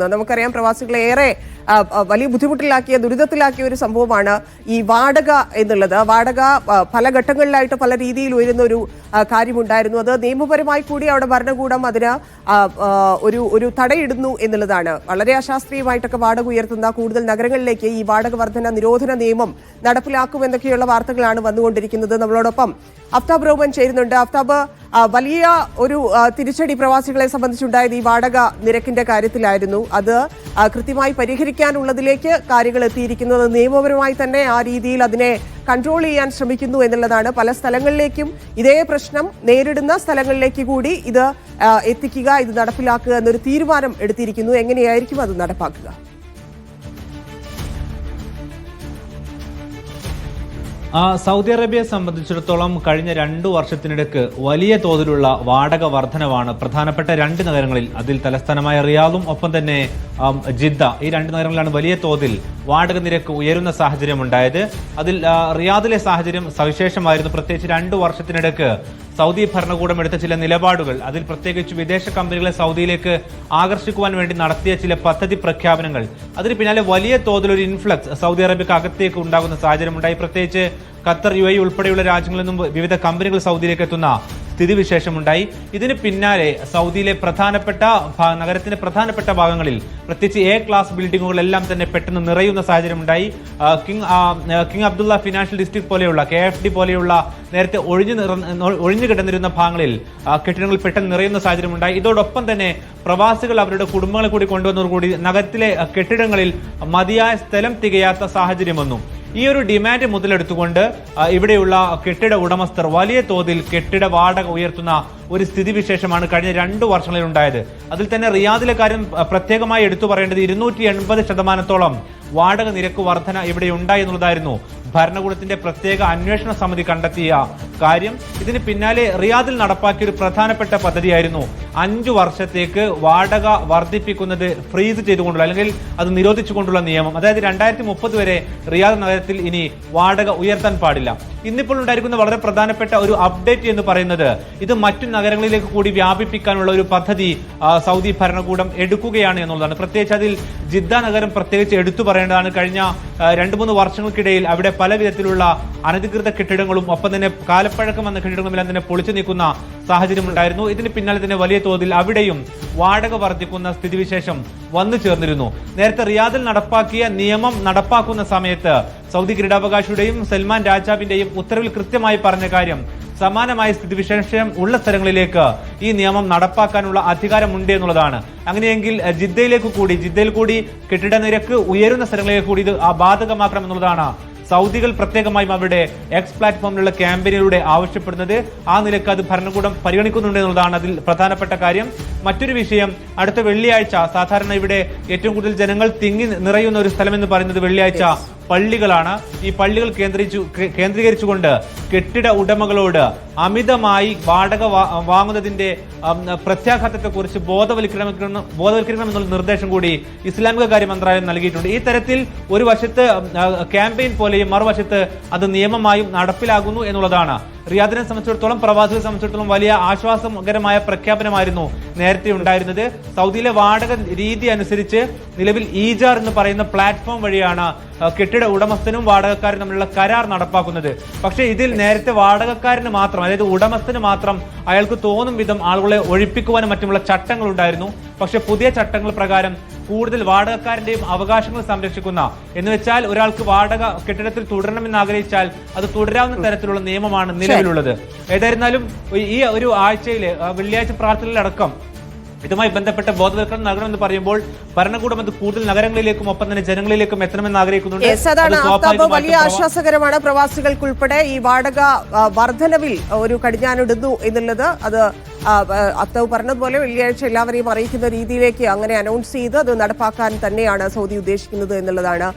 നമുക്കറിയാം പ്രവാസികളെ ഏറെ വലിയ ബുദ്ധിമുട്ടിലാക്കിയ ദുരിതത്തിലാക്കിയ ഒരു സംഭവമാണ് ഈ വാടക എന്നുള്ളത്. വാടക പല ഘട്ടങ്ങളിലായിട്ട് പല രീതിയിൽ ഉയരുന്ന ഒരു കാര്യമുണ്ടായിരുന്നു. അത് നിയമപരമായി കൂടി അവിടെ ഭരണകൂടം അതിന് ഒരു തടയിടുന്നു എന്നുള്ളതാണ്. വളരെ അശാസ്ത്രീയമായിട്ടൊക്കെ വാടക ഉയർത്തുന്ന കൂടുതൽ നഗരങ്ങളിലേക്ക് ഈ വാടക വർധന നിരോധന നിയമം നടപ്പിലാക്കുമെന്നൊക്കെയുള്ള വാർത്തകളാണ് വന്നുകൊണ്ടിരിക്കുന്നത്. നമ്മളോടൊപ്പം അഫ്താബ് റോമൻ ചേരുന്നുണ്ട്. അഫ്താബ്, വലിയ ഒരു തിരിച്ചടി പ്രവാസികളെ സംബന്ധിച്ചുണ്ടായത് ഈ വാടക നിരക്കിന്റെ കാര്യത്തിലായിരുന്നു. അത് കൃത്യമായി പരിഹരിക്കാനുള്ളതിലേക്ക് കാര്യങ്ങൾ എത്തിയിരിക്കുന്നത് നിയമപരമായി തന്നെ ആ രീതിയിൽ അതിനെ കൺട്രോൾ ചെയ്യാൻ ശ്രമിക്കുന്നു എന്നുള്ളതാണ്. പല സ്ഥലങ്ങളിലേക്കും ഇതേ പ്രശ്നം നേരിടുന്ന സ്ഥലങ്ങളിലേക്ക് കൂടി ഇത് എത്തിക്കുക, ഇത് നടപ്പിലാക്കുക എന്നൊരു തീരുമാനം എടുത്തിരിക്കുന്നു. എങ്ങനെയായിരിക്കും അത് നടപ്പാക്കുക? സൗദി അറേബ്യയെ സംബന്ധിച്ചിടത്തോളം കഴിഞ്ഞ 2 വർഷത്തിനിടയ്ക്ക് വലിയ തോതിലുള്ള വാടക വർധനവാണ് പ്രധാനപ്പെട്ട 2 നഗരങ്ങളിൽ, അതിൽ തലസ്ഥാനമായ റിയാദും ഒപ്പം തന്നെ ജിദ്ദ, ഈ 2 നഗരങ്ങളിലാണ് വലിയ തോതിൽ വാടക നിരക്ക് ഉയരുന്ന സാഹചര്യം ഉണ്ടായത്. അതിൽ റിയാദിലെ സാഹചര്യം സവിശേഷമായിരുന്നു. പ്രത്യേകിച്ച് 2 വർഷത്തിനിടയ്ക്ക് സൗദി ഭരണകൂടം എടുത്ത ചില നിലപാടുകൾ, അതിൽ പ്രത്യേകിച്ച് വിദേശ കമ്പനികളെ സൗദിയിലേക്ക് ആകർഷിക്കുവാൻ വേണ്ടി നടത്തിയ ചില പദ്ധതി പ്രഖ്യാപനങ്ങൾ, അതിന് പിന്നാലെ വലിയ തോതിലൊരു ഇൻഫ്ലക്സ് സൗദി അറേബ്യക്ക് അകത്തേക്ക് ഉണ്ടാകുന്ന സാഹചര്യമുണ്ടായി. പ്രത്യേകിച്ച് ഖത്തർ, UAE ഉൾപ്പെടെയുള്ള രാജ്യങ്ങളിൽ നിന്നും വിവിധ കമ്പനികൾ സൗദിയിലേക്ക് എത്തുന്ന സ്ഥിതിവിശേഷമുണ്ടായി. ഇതിന് പിന്നാലെ സൗദിയിലെ നഗരത്തിന്റെ പ്രധാനപ്പെട്ട ഭാഗങ്ങളിൽ പ്രത്യേകിച്ച് A ക്ലാസ് ബിൽഡിങ്ങുകളെല്ലാം തന്നെ പെട്ടെന്ന് നിറയുന്ന സാഹചര്യമുണ്ടായി. കിങ് അബ്ദുള്ള ഫിനാൻഷ്യൽ ഡിസ്ട്രിക്ട് പോലെയുള്ള KFD പോലെയുള്ള നേരത്തെ ഒഴിഞ്ഞു കിടന്നിരുന്ന ഭാഗങ്ങളിൽ കെട്ടിടങ്ങൾ പെട്ടെന്ന് നിറയുന്ന സാഹചര്യമുണ്ടായി. ഇതോടൊപ്പം തന്നെ പ്രവാസികൾ അവരുടെ കുടുംബങ്ങളെ കൂടി കൊണ്ടുവന്നതോടുകൂടി നഗരത്തിലെ കെട്ടിടങ്ങളിൽ മതിയായ സ്ഥലം തികയാത്ത സാഹചര്യം വന്നു. ഈ ഒരു ഡിമാൻഡ് മുതലെടുത്തുകൊണ്ട് ഇവിടെയുള്ള കെട്ടിട ഉടമസ്ഥർ വലിയ തോതിൽ കെട്ടിട വാടക ഉയർത്തുന്ന ഒരു സ്ഥിതിവിശേഷമാണ് കഴിഞ്ഞ 2 വർഷങ്ങളിൽ ഉണ്ടായത്. അതിൽ തന്നെ റിയാദിലെ കാര്യം പ്രത്യേകമായി എടുത്തു പറയേണ്ടത് 280% വാടക നിരക്ക് വർധന ഇവിടെ ഉണ്ടായി എന്നുള്ളതായിരുന്നു ഭരണകൂടത്തിന്റെ പ്രത്യേക അന്വേഷണ സമിതി കണ്ടെത്തിയ കാര്യം. ഇതിന് പിന്നാലെ റിയാദിൽ നടപ്പാക്കിയ ഒരു പ്രധാനപ്പെട്ട പദ്ധതിയായിരുന്നു 5 വർഷത്തേക്ക് വാടക വർദ്ധിപ്പിക്കുന്നത് ഫ്രീസ് ചെയ്തുകൊണ്ടുള്ള അല്ലെങ്കിൽ അത് നിരോധിച്ചുകൊണ്ടുള്ള നിയമം. അതായത് 2030 വരെ റിയാദ് നഗരത്തിൽ ഇനി വാടക ഉയർത്താൻ പാടില്ല. ഇന്നിപ്പോൾ ഉണ്ടായിരിക്കുന്ന വളരെ പ്രധാനപ്പെട്ട ഒരു അപ്ഡേറ്റ് എന്ന് പറയുന്നത് ഇത് മറ്റു നഗരങ്ങളിലേക്ക് കൂടി വ്യാപിപ്പിക്കാനുള്ള ഒരു പദ്ധതി സൗദി ഭരണകൂടം എടുക്കുകയാണ് എന്നുള്ളതാണ്. പ്രത്യേകിച്ച് അതിൽ ജിദ്ദ നഗരം പ്രത്യേകിച്ച് എടുത്തു പറയേണ്ടതാണ്. കഴിഞ്ഞ 2-3 വർഷങ്ങൾക്കിടയിൽ അവിടെ പല വിധത്തിലുള്ള അനധികൃത കെട്ടിടങ്ങളും ഒപ്പം തന്നെ കാലപ്പഴക്കം വന്ന കെട്ടിടങ്ങളും എല്ലാം തന്നെ പൊളിച്ചു നീക്കുന്ന സാഹചര്യം ഉണ്ടായിരുന്നു. ഇതിന് പിന്നാലെ തന്നെ വലിയ തോതിൽ അവിടെയും വാടക വർദ്ധിക്കുന്ന സ്ഥിതിവിശേഷം വന്നു ചേർന്നിരുന്നു. നേരത്തെ റിയാദിൽ നടപ്പാക്കിയ നിയമം നടപ്പാക്കുന്ന സമയത്ത് സൗദി കിരീടാവകാശിയുടെയും സൽമാൻ രാജാവിന്റെയും ഉത്തരവിൽ കൃത്യമായി പറഞ്ഞ കാര്യം, സമാനമായ സ്ഥിതിവിശേഷം ഉള്ള സ്ഥലങ്ങളിലേക്ക് ഈ നിയമം നടപ്പാക്കാനുള്ള അധികാരമുണ്ട് എന്നുള്ളതാണ്. അങ്ങനെയെങ്കിൽ ജിദ്ദയിൽ കൂടി കെട്ടിട നിരക്ക് ഉയരുന്ന സ്ഥലങ്ങളിലേക്ക് കൂടി ഇത് ബാധകമാക്കണം എന്നുള്ളതാണ് സൗദികൾ പ്രത്യേകമായും അവരുടെ എക്സ് പ്ലാറ്റ്ഫോമിലുള്ള ക്യാമ്പയിനിലൂടെ ആവശ്യപ്പെടുന്നത്. ആ നിലക്ക് അത് ഭരണകൂടം പരിഗണിക്കുന്നുണ്ട് എന്നുള്ളതാണ് അതിൽ പ്രധാനപ്പെട്ട കാര്യം. മറ്റൊരു വിഷയം, അടുത്ത വെള്ളിയാഴ്ച സാധാരണ ഇവിടെ ഏറ്റവും കൂടുതൽ ജനങ്ങൾ തിങ്ങി നിറയുന്ന ഒരു സ്ഥലം എന്ന് പറയുന്നത് വെള്ളിയാഴ്ച പള്ളികളാണ്. ഈ പള്ളികൾ കേന്ദ്രീകരിച്ചുകൊണ്ട് കെട്ടിട ഉടമകളോട് അമിതമായി വാടക വാങ്ങുന്നതിന്റെ പ്രത്യാഘാതത്തെക്കുറിച്ച് ബോധവൽക്കരണം എന്നുള്ള നിർദ്ദേശം കൂടി ഇസ്ലാമിക കാര്യ മന്ത്രാലയം നൽകിയിട്ടുണ്ട്. ഈ തരത്തിൽ ഒരു വശത്ത് ക്യാമ്പയിൻ പോലെയും മറുവശത്ത് അത് നിയമമായും നടപ്പിലാകുന്നു എന്നുള്ളതാണ് റിയാദിനെ സംബന്ധിച്ചിടത്തോളം, പ്രവാസികളെ സംബന്ധിച്ചിടത്തോളം വലിയ ആശ്വാസകരമായ പ്രഖ്യാപനമായിരുന്നു നേരത്തെ ഉണ്ടായിരുന്നത്. സൗദിയിലെ വാടക രീതി അനുസരിച്ച് നിലവിൽ ഈജാർ എന്ന് പറയുന്ന പ്ലാറ്റ്ഫോം വഴിയാണ് കെട്ടിട ഉടമസ്ഥനും വാടകക്കാരും തമ്മിലുള്ള കരാർ നടപ്പാക്കുന്നത്. പക്ഷേ ഇതിൽ നേരത്തെ വാടകക്കാരന് മാത്രം, അതായത് ഉടമസ്ഥന് മാത്രം അയാൾക്ക് തോന്നും വിധം ആളുകളെ ഒഴിപ്പിക്കുവാനും മറ്റുമുള്ള ചട്ടങ്ങൾ ഉണ്ടായിരുന്നു. പക്ഷെ പുതിയ ചട്ടങ്ങൾ പ്രകാരം കൂടുതൽ വാടകക്കാരന്റെയും അവകാശങ്ങൾ സംരക്ഷിക്കുന്ന, എന്ന് വെച്ചാൽ ഒരാൾക്ക് വാടക കെട്ടിടത്തിൽ തുടരണമെന്ന് ആഗ്രഹിച്ചാൽ അത് തുടരാവുന്ന തരത്തിലുള്ള നിയമമാണ് നിലവിലുള്ളത്. ഏതായിരുന്നാലും ഈ ഒരു ആഴ്ചയിലെ വെള്ളിയാഴ്ച പ്രാർത്ഥനയിലടക്കം ഇതുമായി ബന്ധപ്പെട്ട ബോധവൽക്കരണം നൽകണമെന്ന് പറയുമ്പോൾ ഭരണകൂടം അത് കൂടുതൽ നഗരങ്ങളിലേക്കും ഒപ്പം തന്നെ ജനങ്ങളിലേക്കും എത്തണമെന്ന് ആഗ്രഹിക്കുന്നുണ്ട്. വലിയ ആശ്വാസകരമാണ് പ്രവാസികൾക്കുൾപ്പെടെ ഈ വാടക വർധനവിൽ ഒരു കടിഞ്ഞാനിടുന്നു എന്നുള്ളത്. അത് അഫ്താബ് പറഞ്ഞതുപോലെ വെള്ളിയാഴ്ച എല്ലാവരെയും അറിയിക്കുന്ന രീതിയിലേക്ക് അങ്ങനെ അനൗൺസ് ചെയ്ത് അത് നടപ്പാക്കാൻ തന്നെയാണ് സൗദി ഉദ്ദേശിക്കുന്നത് എന്നുള്ളതാണ്.